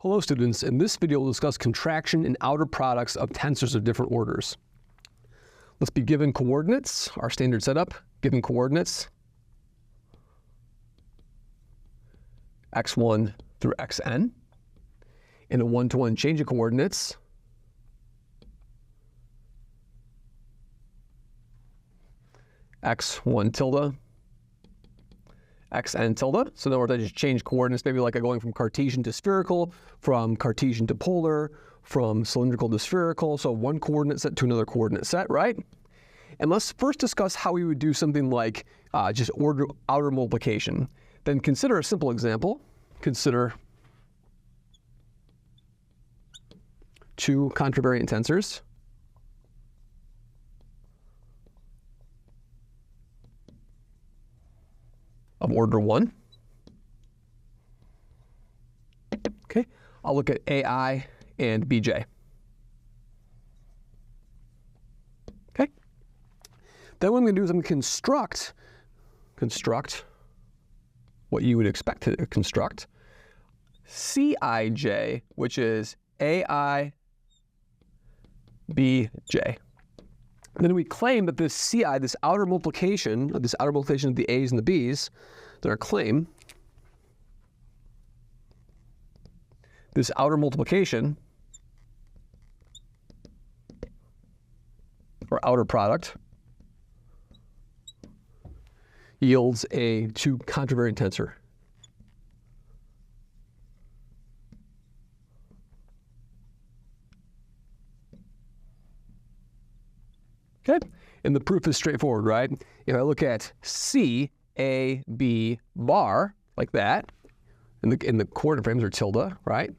Hello students, in this video we'll discuss contraction and outer products of tensors of different orders. Let's be given coordinates, our standard setup, given coordinates, x1 through xn, in a one-to-one change of coordinates, x1 tilde, xn tilde. So in other words, I just change coordinates, maybe like I'm going from Cartesian to spherical, from Cartesian to polar, from cylindrical to spherical. So one coordinate set to another coordinate set, right? And let's first discuss how we would do something like just order outer multiplication. Then consider a simple example. Consider two contravariant tensors. Of order 1. Okay, I'll look at AI and BJ. Okay, then what I'm going to do is I'm going to construct what you would expect to construct, Cij, which is AI BJ. Then we claim that this Ci, this outer multiplication of the A's and the B's, that our claim, this outer multiplication, or outer product, yields a two contravariant tensor. Okay, and the proof is straightforward, right? If I look at C, A, B bar, like that, in the coordinate frames are tilde, right?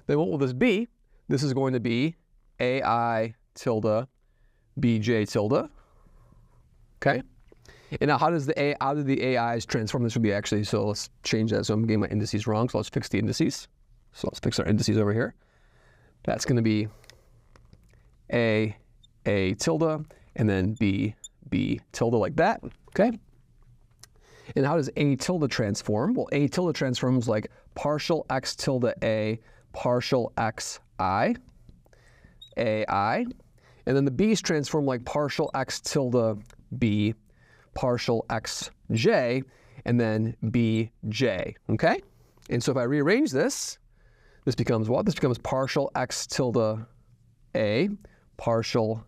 Then what will this be? This is going to be AI tilde, BJ tilde, okay? And now how did the AIs transform? This would be actually, so let's change that. So I'm getting my indices wrong, so let's fix the indices. So let's fix our indices over here. That's going to be A tilde, and then B tilde like that, okay? And how does A tilde transform? Well, A tilde transforms like partial x tilde A, partial xi, AI. And then the B's transform like partial x tilde B, partial xj, and then bj, okay? And so if I rearrange this, this becomes what? This becomes partial x tilde A, partial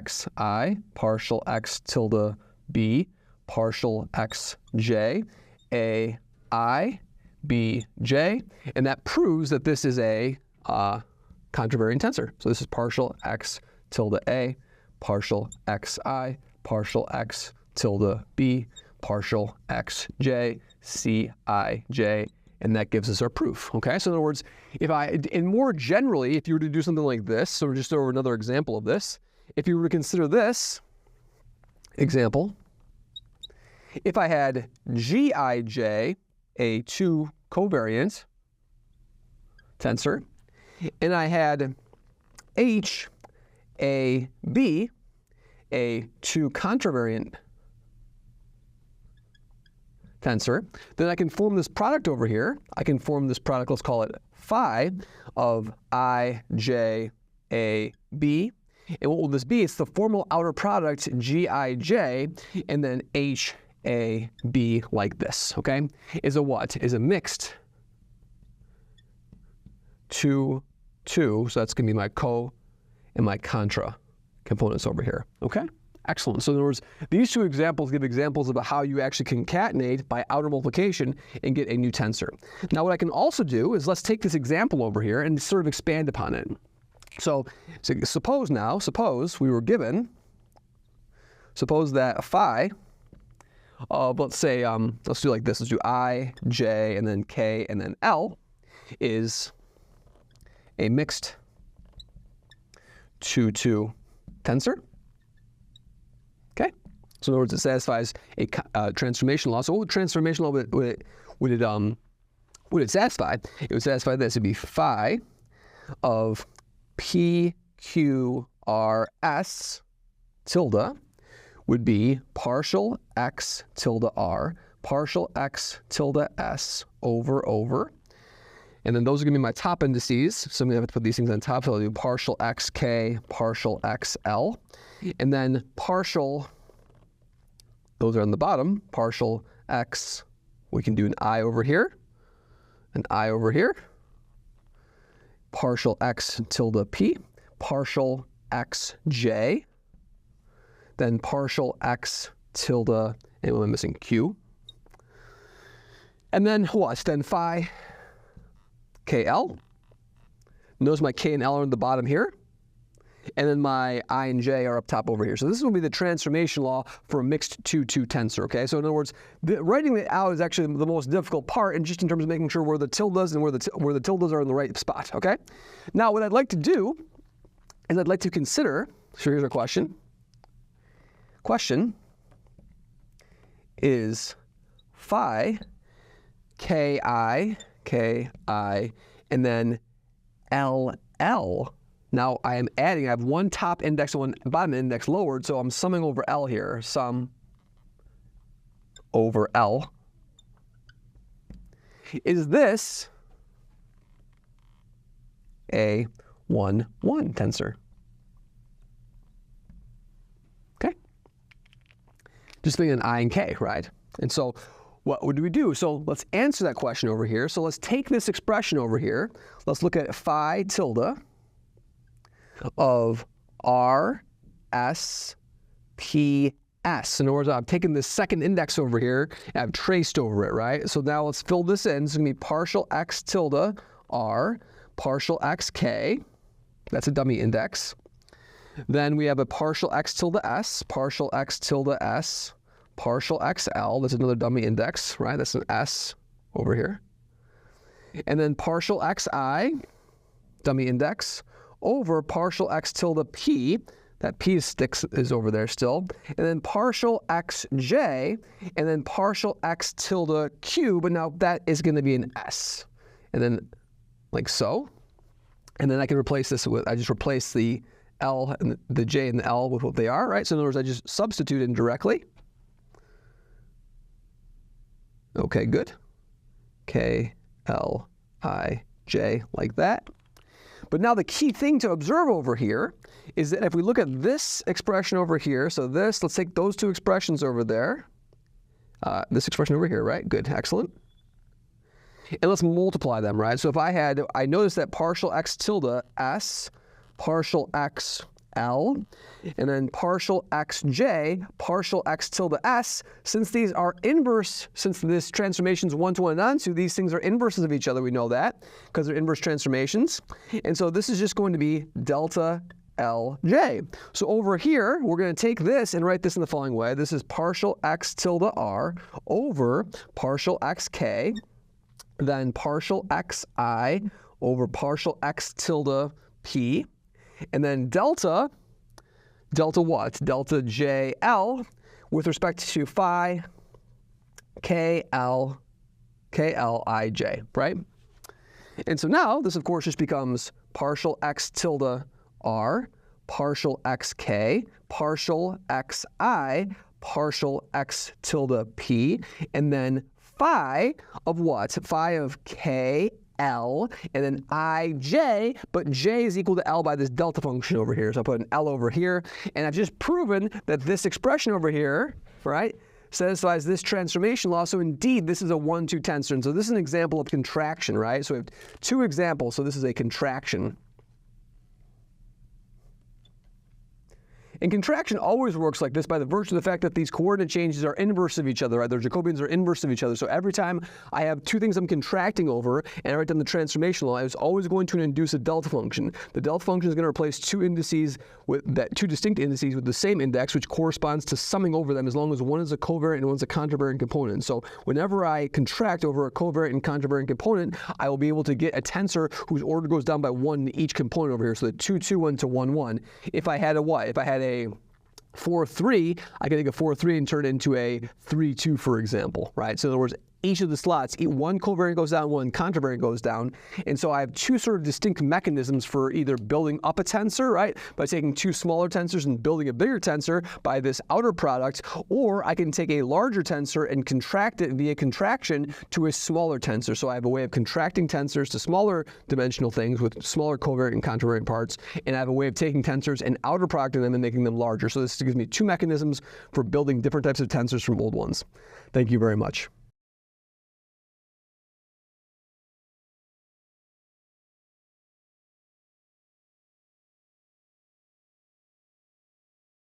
xi, partial x tilde b, partial xj, ai, bj, and that proves that this is a contravariant tensor. So this is partial x tilde a, partial xi, partial x tilde b, partial xj, cij, and that gives us our proof, okay? So in other words, and more generally, if you were to do something like this, so just over another example of this, if you were to consider this example, if I had Gij, a two covariant tensor, and I had H, a B, a two contravariant tensor, then I can form this product over here. I can form this product, let's call it phi, of Ij, a, B. And what will this be? It's the formal outer product Gij, and then H, A, B like this, okay? Is a what? Is a mixed 2, 2, so that's going to be my co and my contra components over here, okay? Excellent. So in other words, these two examples give examples about how you actually concatenate by outer multiplication and get a new tensor. Now what I can also do is let's take this example over here and sort of expand upon it. So suppose we were given, suppose that phi of, let's say, let's do like this, let's do I, J, and then K, and then L is a mixed 2-2 tensor, okay? So in other words, it satisfies a transformation law. So what would transformation law, would it satisfy? It would satisfy this, it'd be phi of PQRS tilde would be partial x tilde r, partial x tilde s over, And then those are going to be my top indices. So I'm going to have to put these things on top. So I'll do partial xk, partial xl. And then partial, those are on the bottom, partial x, we can do an I over here, an I over here, partial x tilde p, partial xj, then partial x tilde, and we're missing q. And then what? Then phi KL. Notice my K and L are on the bottom here. And then my I and J are up top over here. So this will be the transformation law for a mixed 2-2 tensor, okay? So in other words, writing it out is actually the most difficult part, and just in terms of making sure where the tildes and where the tildes are in the right spot, okay? Now what I'd like to do is I'd like to consider, so here's our question. Question is phi ki, and then LL. Now I am adding, I have one top index and one bottom index lowered, so I'm summing over L here, sum over L. Is this a 1-1 tensor? Okay. Just thinking I and K, right? And so what would we do? So let's answer that question over here. So let's take this expression over here. Let's look at phi tilde of R, S, P, S. In other words, I've taken this second index over here and I've traced over it, right? So now let's fill this in. It's going to be partial X tilde R, partial XK. That's a dummy index. Then we have a partial X tilde S, partial X tilde S, partial XL. That's another dummy index, right? That's an S over here. And then partial XI, dummy index, over partial X tilde P, that P is over there still, and then partial XJ, and then partial X tilde Q, but now that is going to be an S. And then like so. And then I can replace this with, I just replace the L and the J and the L with what they are, right? So in other words, I just substitute in directly. Okay, good. K, L, I, J, like that. But now the key thing to observe over here is that if we look at this expression over here, so this, let's take those two expressions over there. This expression over here, right? Good, excellent. And let's multiply them, right? So if I noticed that partial X tilde S, partial X L, and then partial XJ, partial X tilde S, since these are inverse, since this transformation is 1-to-1 and onto, these things are inverses of each other, we know that, because they're inverse transformations. And so this is just going to be delta LJ. So over here, we're going to take this and write this in the following way. This is partial X tilde R over partial XK, then partial XI over partial X tilde P, and then delta what? Delta JL with respect to phi KL, KLIJ, right? And so now this of course just becomes partial X tilde R, partial XK, partial XI, partial X tilde P, and then phi of what? Phi of K, L, and then IJ, but J is equal to L by this delta function over here. So I put an L over here, and I've just proven that this expression over here, right, satisfies this transformation law. So indeed, this is a 1-2 tensor. And so this is an example of contraction, right? So we have two examples. So this is a contraction. And contraction always works like this by the virtue of the fact that these coordinate changes are inverse of each other, right? Their Jacobians are inverse of each other. So every time I have two things I'm contracting over and I write down the transformation law, I was always going to induce a delta function. The delta function is going to replace two distinct indices with the same index, which corresponds to summing over them as long as one is a covariant and one's a contravariant component. So whenever I contract over a covariant and contravariant component, I will be able to get a tensor whose order goes down by 1 in each component over here. So the 2-2 went to 1-1. If I had a what? If I had a 4-3, I can take a 4-3 and turn it into a 3-2, for example, right? So in other words, each of the slots, one covariant goes down, one contravariant goes down. And so I have two sort of distinct mechanisms for either building up a tensor, right, by taking two smaller tensors and building a bigger tensor by this outer product, or I can take a larger tensor and contract it via contraction to a smaller tensor. So I have a way of contracting tensors to smaller dimensional things with smaller covariant and contravariant parts, and I have a way of taking tensors and outer producting them and making them larger. So this gives me two mechanisms for building different types of tensors from old ones. Thank you very much.